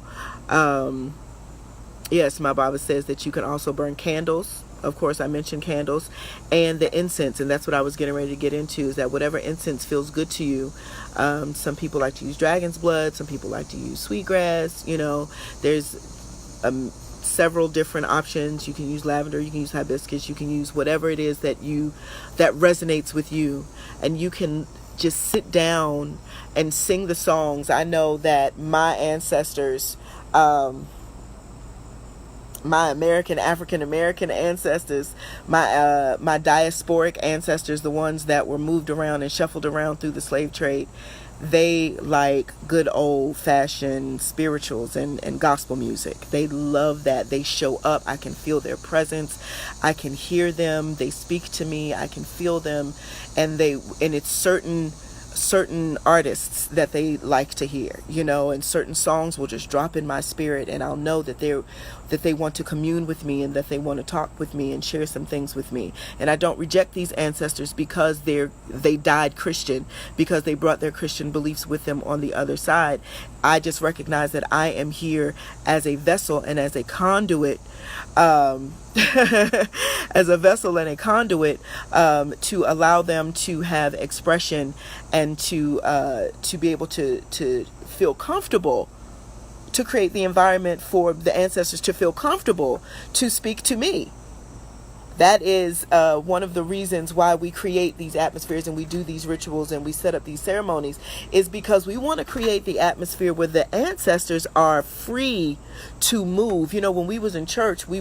Yes, my Baba says that you can also burn candles of course, I mentioned candles and the incense, and that's what I was getting ready to get into, is that whatever incense feels good to you. Some people like to use dragon's blood. Some people like to use sweetgrass. There's several different options. You can use lavender, you can use hibiscus, you can use whatever it is that resonates with you, and you can just sit down and sing the songs. I know that my ancestors, my African American ancestors, my diasporic ancestors, the ones that were moved around and shuffled around through the slave trade, they like good old fashioned spirituals and gospel music. They love that. They show up. I can feel their presence. I can hear them. They speak to me. I can feel them. And it's certain artists that they like to hear, and certain songs will just drop in my spirit, and I'll know that they want to commune with me, and that they want to talk with me and share some things with me. And I don't reject these ancestors because they died Christian, because they brought their Christian beliefs with them on the other side. I just recognize that I am here as a vessel and as a conduit, as a vessel and a conduit, to allow them to have expression, and to be able to feel comfortable, to create the environment for the ancestors to feel comfortable to speak to me. That is one of the reasons why we create these atmospheres and we do these rituals and we set up these ceremonies, is because we want to create the atmosphere where the ancestors are free to move. When we was in church, we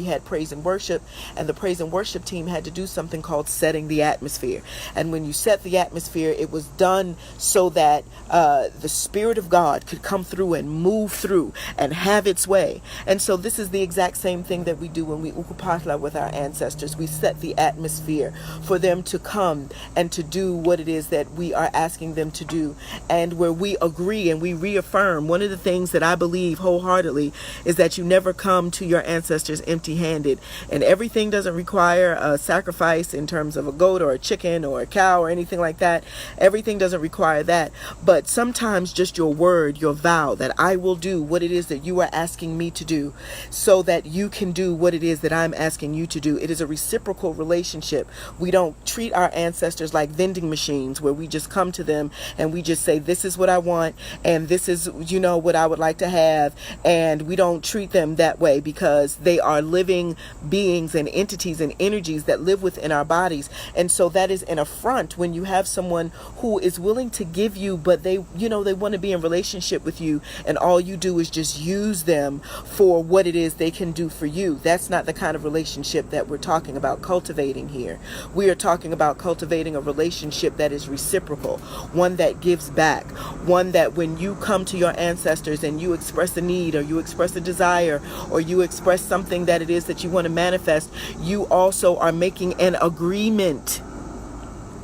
had praise and worship, and the praise and worship team had to do something called setting the atmosphere. And when you set the atmosphere, it was done so that the Spirit of God could come through and move through and have its way. And so this is the exact same thing that we do when we uMkhanya with our ancestors. We set the atmosphere for them to come and to do what it is that we are asking them to do, and where we agree and we reaffirm. One of the things that I believe wholeheartedly is that you never come to your ancestors empty-handed, and everything doesn't require a sacrifice in terms of a goat or a chicken or a cow or anything like that. Everything doesn't require that, but sometimes just your word, your vow that I will do what it is that you are asking me to do, so that you can do what it is that I'm asking you to do. It is a reciprocal relationship. We don't treat our ancestors like vending machines where we just come to them and we just say, this is what I want, and this is what I would like to have. And we don't treat them that way, because they are living beings and entities and energies that live within our bodies. And so that is an affront when you have someone who is willing to give you, but they want to be in relationship with you, and all you do is just use them for what it is they can do for you. That's not the kind of relationship that we're talking about cultivating here. We are talking about cultivating a relationship that is reciprocal, one that gives back, one that when you come to your ancestors and you express a need, or you express a desire, or you express something that it is that you want to manifest, you also are making an agreement.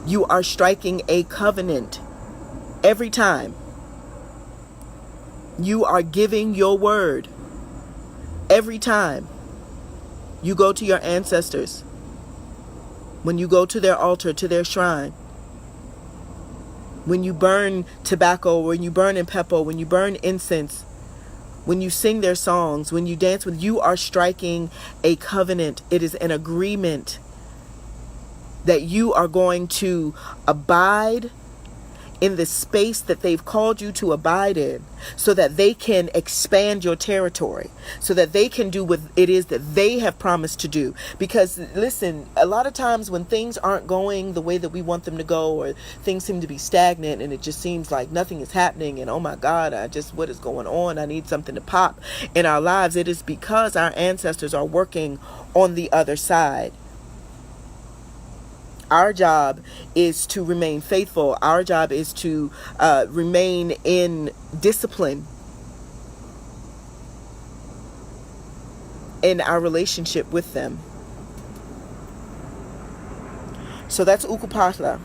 You are striking a covenant every time. You are giving your word every time you go to your ancestors. When you go to their altar, to their shrine, when you burn tobacco, when you burn impepo, when you burn incense, when you sing their songs, when you dance with, you are striking a covenant. It is an agreement that you are going to abide in the space that they've called you to abide in, so that they can expand your territory, so that they can do what it is that they have promised to do. Because listen, a lot of times when things aren't going the way that we want them to go, or things seem to be stagnant and it just seems like nothing is happening, and oh my God, what is going on? I need something to pop in our lives. It is because our ancestors are working on the other side. Our job is to remain faithful. Our job is to remain in discipline in our relationship with them. So that's uMkhanya.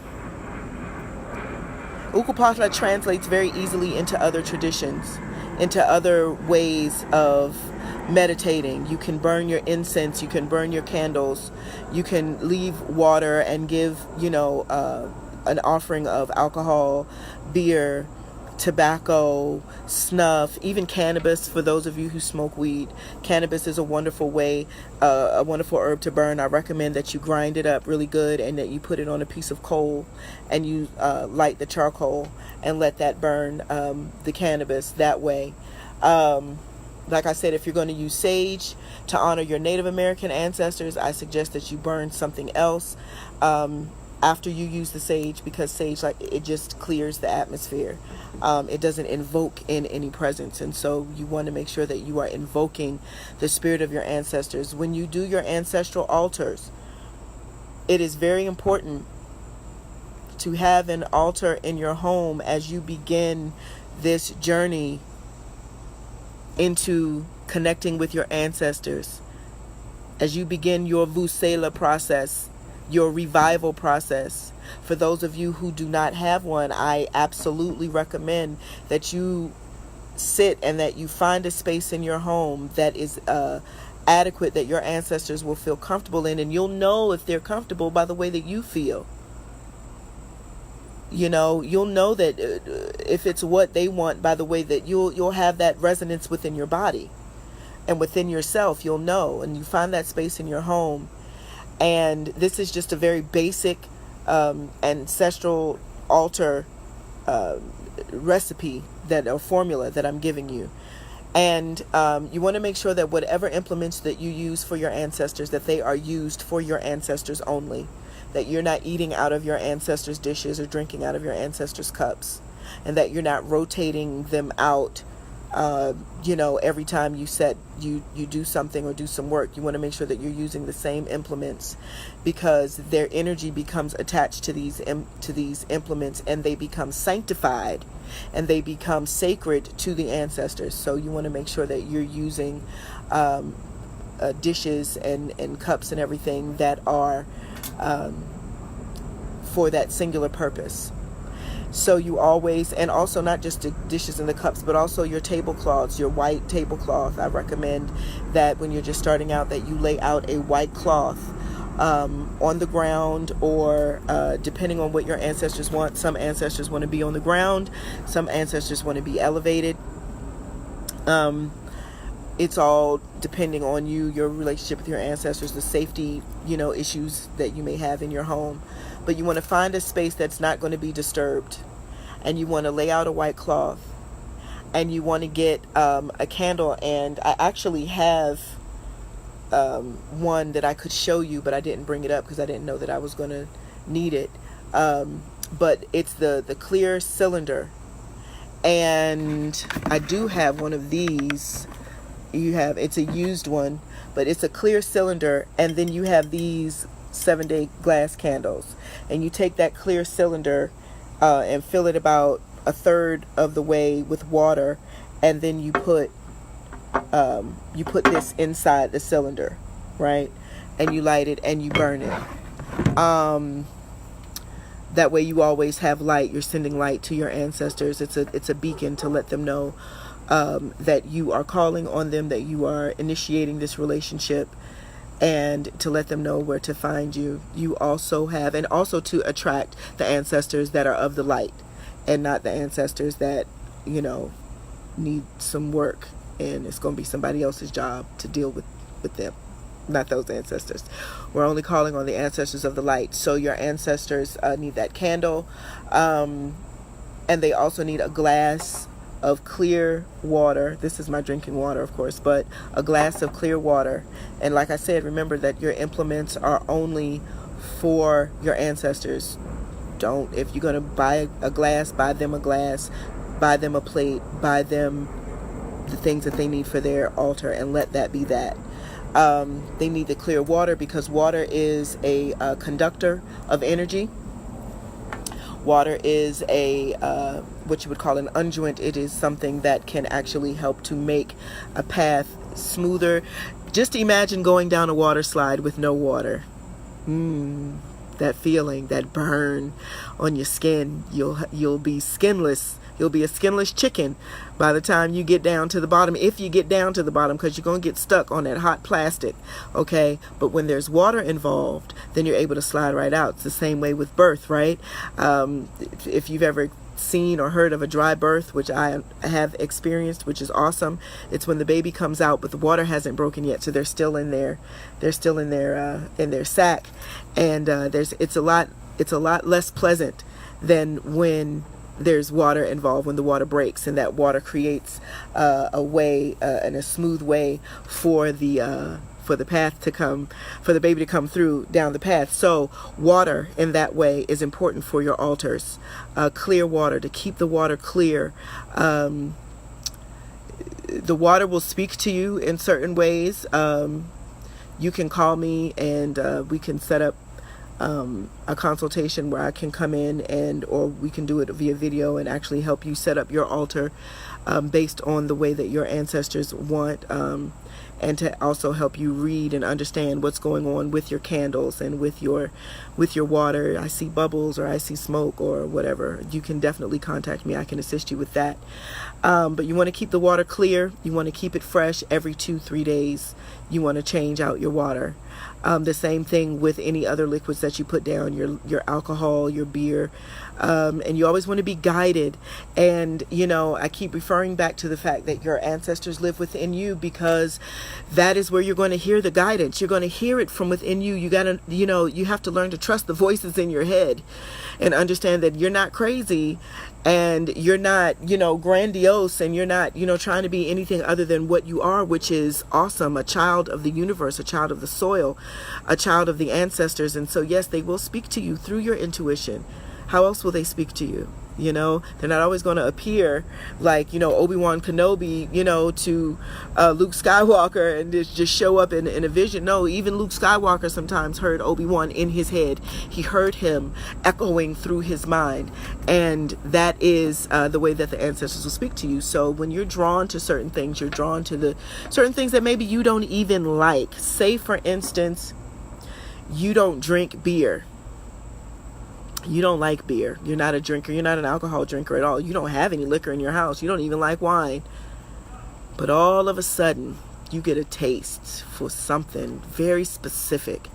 uMkhanya translates very easily into other traditions, into other ways of meditating. You can burn your incense, you can burn your candles, you can leave water and give, an offering of alcohol, beer, tobacco, snuff, even cannabis. For those of you who smoke weed, cannabis is a wonderful way, a wonderful herb to burn. I recommend that you grind it up really good and that you put it on a piece of coal and you light the charcoal and let that burn the cannabis that way. Like I said, if you're going to use sage to honor your Native American ancestors, I suggest that you burn something else after you use the sage, because sage, like, it just clears the atmosphere. It doesn't invoke in any presence, and so you want to make sure that you are invoking the spirit of your ancestors. When you do your ancestral altars, it is very important to have an altar in your home as you begin this journey into connecting with your ancestors, as you begin your Vusela process, your revival process. For those of you who do not have one, I absolutely recommend that you sit and that you find a space in your home that is adequate, that your ancestors will feel comfortable in, and you'll know if they're comfortable by the way that you feel. You know, you'll know that if it's what they want by the way that you'll have that resonance within your body and within yourself. You'll know, and you find that space in your home. And this is just a very basic ancestral altar recipe, that or formula that I'm giving you. And you want to make sure that whatever implements that you use for your ancestors, that they are used for your ancestors only. That you're not eating out of your ancestors' dishes or drinking out of your ancestors' cups, and that you're not rotating them out. Every time you do something or do some work, you want to make sure that you're using the same implements, because their energy becomes attached to these implements, and they become sanctified, and they become sacred to the ancestors. So you want to make sure that you're using dishes and cups and everything that are for that singular purpose. So you always, and also not just the dishes and the cups, but also your tablecloths, your white tablecloth. I recommend that when you're just starting out, that you lay out a white cloth on the ground, or depending on what your ancestors want. Some ancestors want to be on the ground, some ancestors want to be elevated. It's all depending on you, your relationship with your ancestors, the safety, issues that you may have in your home. But you want to find a space that's not going to be disturbed. And you want to lay out a white cloth. And you want to get a candle. And I actually have one that I could show you, but I didn't bring it up because I didn't know that I was going to need it. But it's the clear cylinder. And I do have one of these. It's a used one, but it's a clear cylinder, and then you have these 7-day glass candles, and you take that clear cylinder and fill it about a third of the way with water, and then you put this inside the cylinder, right? And you light it and you burn it. That way you always have light. You're sending light to your ancestors. It's a beacon to let them know that you are calling on them, that you are initiating this relationship, and to let them know where to find you. You also have, and also to attract the ancestors that are of the light, and not the ancestors that, need some work, and it's going to be somebody else's job to deal with them. Not those ancestors. We're only calling on the ancestors of the light. So your ancestors need that candle, and they also need a glass of clear water. This is my drinking water, of course, but a glass of clear water. And like I said, remember that your implements are only for your ancestors. If you're going to buy a glass, buy them a glass, buy them a plate, buy them the things that they need for their altar, and let that be that. They need the clear water because water is a conductor of energy. Water is what you would call an unguent. It is something that can actually help to make a path smoother. Just imagine going down a water slide with no water. That feeling, that burn on your skin. You'll be skinless. You'll be a skinless chicken by the time you get down to the bottom, if you get down to the bottom, because you're going to get stuck on that hot plastic, okay? But when there's water involved, then you're able to slide right out. It's the same way with birth, right? If you've ever seen or heard of a dry birth, which I have experienced, which is awesome. It's when the baby comes out, but the water hasn't broken yet, so they're still in their in their sac, and it's a lot less pleasant than when there's water involved, when the water breaks, and that water creates a way and a smooth way for the path to come, for the baby to come through down the path. So water in that way is important for your altars. Clear water, to keep the water clear. The water will speak to you in certain ways. You can call me, and we can set up a consultation where I can come in, or we can do it via video and actually help you set up your altar based on the way that your ancestors want, and to also help you read and understand what's going on with your candles and with your water. I see bubbles, or I see smoke, or whatever. You can definitely contact me. I can assist you with that. But you want to keep the water clear. You want to keep it fresh every 2-3 days. You want to change out your water. The same thing with any other liquids that you put down, your alcohol, your beer, and you always want to be guided. And I keep referring back to the fact that your ancestors live within you, because that is where you're going to hear the guidance. You're going to hear it from within you. You gotta, you have to learn to trust the voices in your head and understand that you're not crazy, and you're not, grandiose, and you're not, trying to be anything other than what you are, which is awesome, a child of the universe, a child of the soil, a child of the ancestors. And so, yes, they will speak to you through your intuition. How else will they speak to you? They're not always going to appear like, Obi-Wan Kenobi, to Luke Skywalker and just show up in a vision. No, even Luke Skywalker sometimes heard Obi-Wan in his head. He heard him echoing through his mind. And that is the way that the ancestors will speak to you. So when you're drawn to certain things, you're drawn to the certain things that maybe you don't even like. Say, for instance, you don't drink beer. You don't like beer. You're not a drinker. You're not an alcohol drinker at all. You don't have any liquor in your house. You don't even like wine. But all of a sudden, you get a taste for something very specific.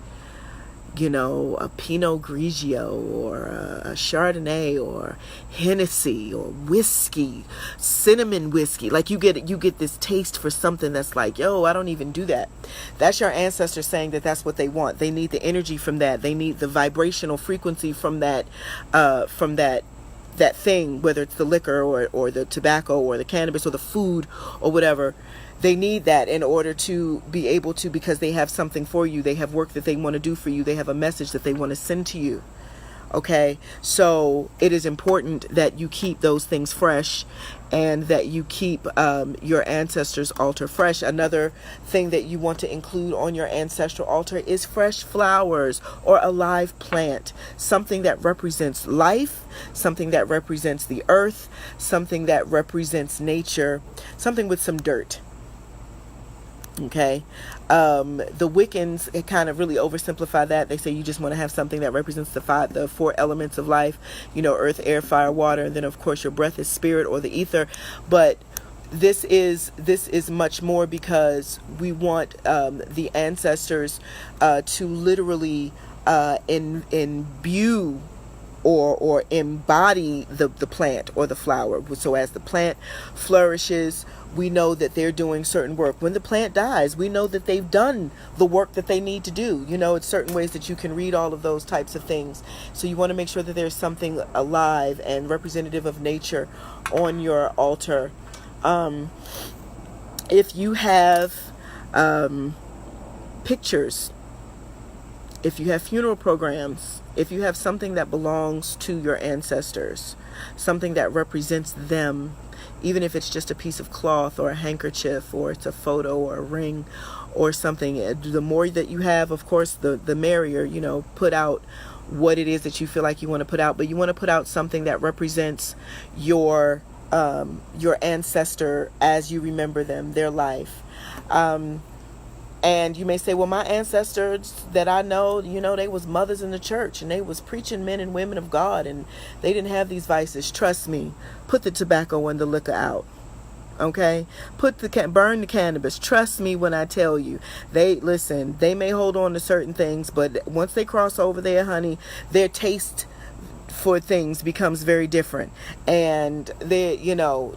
A Pinot Grigio, or a Chardonnay, or Hennessy, or whiskey, cinnamon whiskey. Like you get this taste for something that's like, yo, I don't even do that. That's your ancestors saying that that's what they want. They need the energy from that. They need the vibrational frequency from that thing, whether it's the liquor or the tobacco or the cannabis or the food or whatever. They need that in order to be able to, because they have something for you. They have work that they want to do for you. They have a message that they want to send to you. Okay, so it is important that you keep those things fresh, and that you keep your ancestors' altar fresh. Another thing that you want to include on your ancestral altar is fresh flowers or a live plant, something that represents life, something that represents the earth, something that represents nature, something with some dirt. Okay, the Wiccans kind of really oversimplify that. They say you just want to have something that represents the 4 elements of life, earth, air, fire, water, and then of course your breath is spirit or the ether. But this is much more, because we want the ancestors to literally imbue or embody the plant or the flower. So as the plant flourishes, we know that they're doing certain work. When the plant dies, we know that they've done the work that they need to do. It's certain ways that you can read all of those types of things. So you want to make sure that there's something alive and representative of nature on your altar. If you have pictures, if you have funeral programs, if you have something that belongs to your ancestors, something that represents them, even if it's just a piece of cloth or a handkerchief, or it's a photo or a ring or something, the more that you have, of course, the merrier. Put out what it is that you feel like you want to put out, but you want to put out something that represents your ancestor as you remember them, their life. And you may say, well, my ancestors that I know, they was mothers in the church, and they was preaching men and women of God, and they didn't have these vices. Trust me, put the tobacco and the liquor out. Okay, burn the cannabis. Trust me when I tell you. They may hold on to certain things, but once they cross over there, honey, their taste for things becomes very different. And they, you know,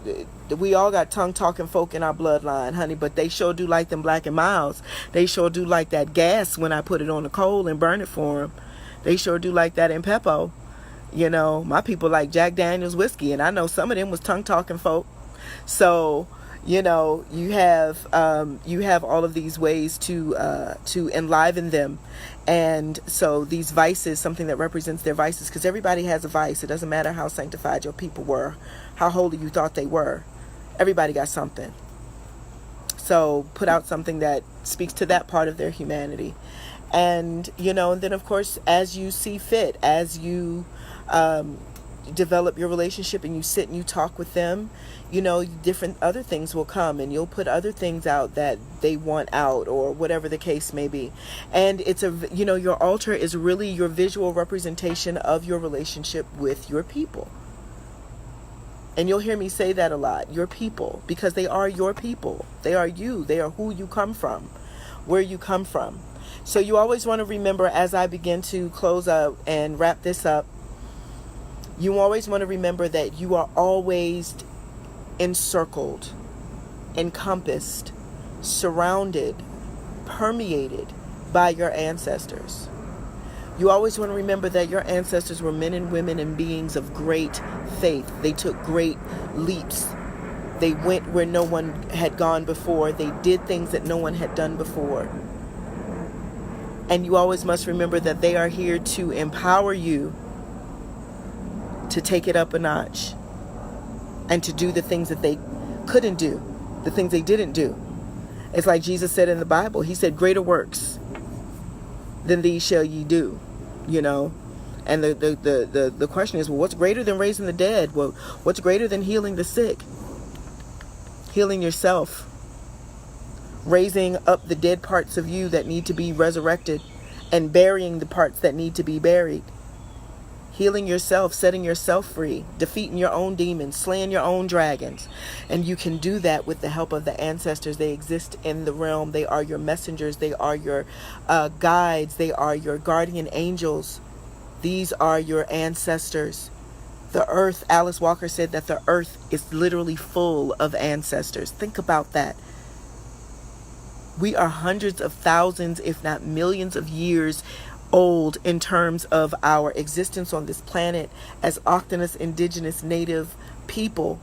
we all got tongue talking folk in our bloodline, honey, but they sure do like them Black and Milds. They sure do like that gas when I put it on the coal and burn it for them. They sure do like that in Peppo. You know, my people like Jack Daniels whiskey, and I know some of them was tongue talking folk. So, you know, you have all of these ways to enliven them. And so these vices, something that represents their vices, because everybody has a vice. It doesn't matter how sanctified your people were, how holy you thought they were. Everybody got something. So put out something that speaks to that part of their humanity. And, you know, and then of course, as you see fit, as you develop your relationship and you sit and you talk with them, you know, different other things will come, and you'll put other things out that they want out, or whatever the case may be. And it's you know, your altar is really your visual representation of your relationship with your people. And you'll hear me say that a lot, your people, because they are your people. They are you. They are who you come from, where you come from. So you always want to remember, as I begin to close up and wrap this up, you always want to remember that you are always encircled, encompassed, surrounded, permeated by your ancestors. You always want to remember that your ancestors were men and women and beings of great faith. They took great leaps. They went where no one had gone before. They did things that no one had done before. And you always must remember that they are here to empower you to take it up a notch and to do the things that they couldn't do, the things they didn't do. It's like Jesus said in the Bible. He said, greater works than these shall ye do, you know. And the question is, well, what's greater than raising the dead? Well, what's greater than healing the sick? Healing yourself. Raising up the dead parts of you that need to be resurrected, and burying the parts that need to be buried. Healing yourself, setting yourself free, defeating your own demons, slaying your own dragons. And you can do that with the help of the ancestors. They exist in the realm. They are your messengers. They are your guides. They are your guardian angels. These are your ancestors. The earth, Alice Walker said that the earth is literally full of ancestors. Think about that. We are hundreds of thousands, if not millions of years old in terms of our existence on this planet as Octonus indigenous native people.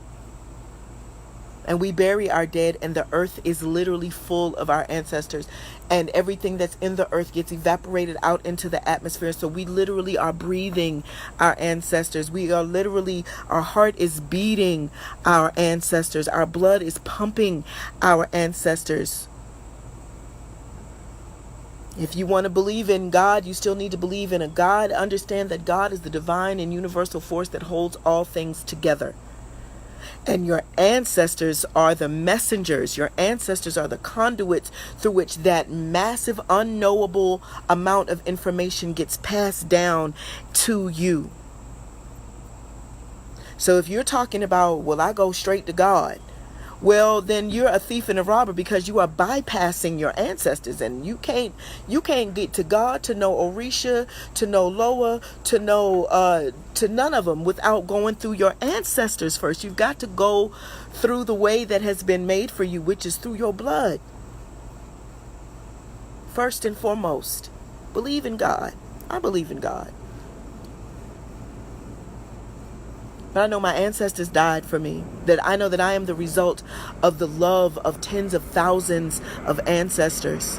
And we bury our dead, and the earth is literally full of our ancestors, and everything that's in the earth gets evaporated out into the atmosphere. So we literally are breathing our ancestors. We are literally, our heart is beating our ancestors. Our blood is pumping our ancestors. If you want to believe in God, you still need to believe in a God. Understand that God is the divine and universal force that holds all things together. And your ancestors are the messengers. Your ancestors are the conduits through which that massive, unknowable amount of information gets passed down to you. So if you're talking about, well, I go straight to God, well, then you're a thief and a robber, because you are bypassing your ancestors, and you can't get to God, to know Orisha, to know Loa, to know to none of them without going through your ancestors first. You've got to go through the way that has been made for you, which is through your blood. First and foremost, believe in God. I believe in God. But I know my ancestors died for me. That I know that I am the result of the love of tens of thousands of ancestors.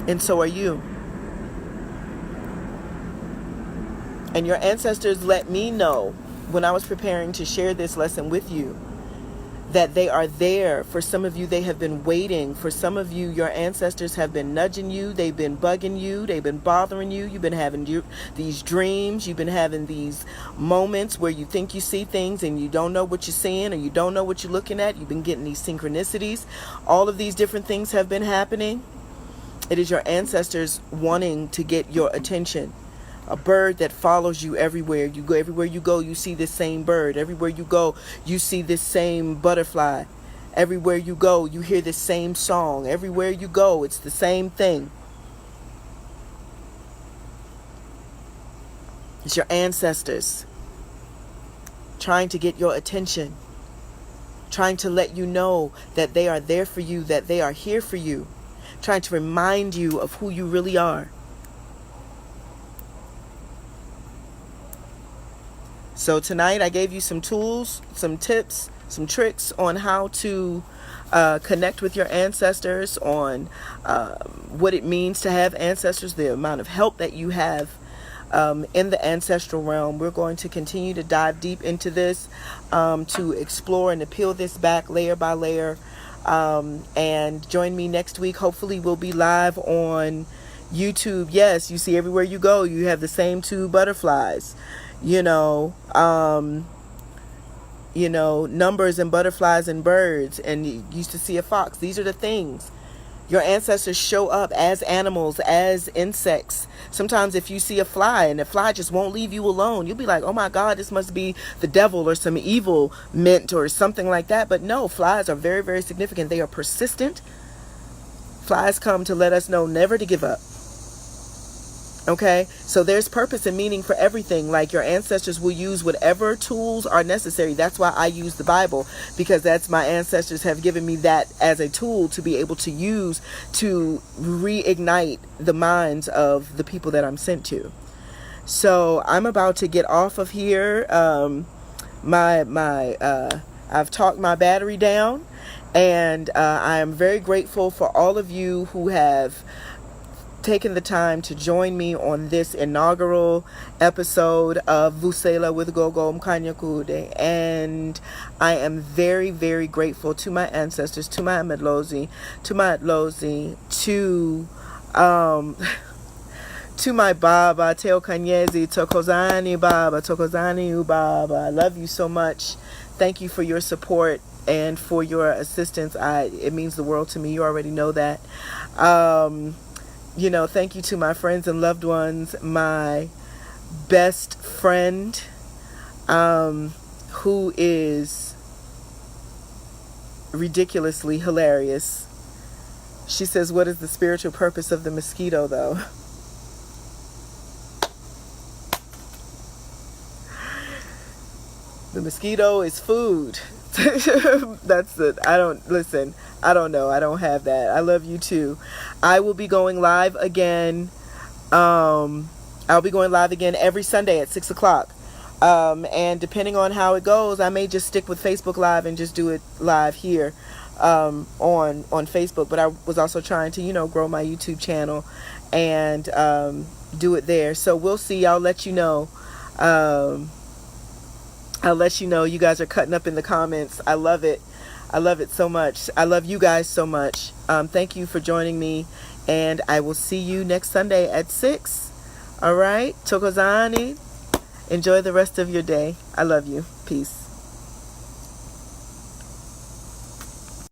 And so are you. And your ancestors let me know when I was preparing to share this lesson with you that they are there. For some of you, they have been waiting. For some of you, your ancestors have been nudging you. They've been bugging you. They've been bothering you. You've been having these dreams. You've been having these moments where you think you see things and you don't know what you're seeing, or you don't know what you're looking at. You've been getting these synchronicities. All of these different things have been happening. It is your ancestors wanting to get your attention. A bird that follows you everywhere you go. Everywhere you go, you see this same bird. Everywhere you go, you see this same butterfly. Everywhere you go, you hear this same song. Everywhere you go, it's the same thing. It's your ancestors trying to get your attention, trying to let you know that they are there for you, that they are here for you, trying to remind you of who you really are. So tonight I gave you some tools, some tips, some tricks on how to connect with your ancestors, on what it means to have ancestors, the amount of help that you have in the ancestral realm. We're going to continue to dive deep into this, to explore and to peel this back layer by layer. And join me next week. Hopefully we'll be live on YouTube. Yes, you see, everywhere you go, you have the same two butterflies. Numbers and butterflies and birds, and you used to see a fox. These are the things. Your ancestors show up as animals, as insects. Sometimes if you see a fly and the fly just won't leave you alone, you'll be like, oh my God, this must be the devil or some evil mint or something like that. But no, flies are very, very significant. They are persistent. Flies come to let us know never to give up. Okay, so there's purpose and meaning for everything. Like, your ancestors will use whatever tools are necessary. That's why I use the Bible, because that's my ancestors have given me that as a tool to be able to use to reignite the minds of the people that I'm sent to. So I'm about to get off of here. I've talked my battery down, and I am very grateful for all of you who have taken the time to join me on this inaugural episode of Vusela with Gogo, uMkhanya kude. And I am very, very grateful to my ancestors, to my Amadlozi, to to my Baba, Teo Kanyezi, Tokozani Baba, Tokozani Ubaba. I love you so much. Thank you for your support and for your assistance. It means the world to me. You already know that. Thank you to my friends and loved ones. My best friend, who is ridiculously hilarious. She says, what is the spiritual purpose of the mosquito, though? The mosquito is food. That's it. I don't know. I don't have that. I love you too. I will be going live again. I'll be going live again every Sunday at 6 o'clock. And depending on how it goes, I may just stick with Facebook Live and just do it live here, on Facebook. But I was also trying to, grow my YouTube channel and, do it there. So we'll see. I'll let you know. You guys are cutting up in the comments. I love it. I love it so much. I love you guys so much. Thank you for joining me, and I will see you next Sunday at 6. All right. Tokozani. Enjoy the rest of your day. I love you. Peace.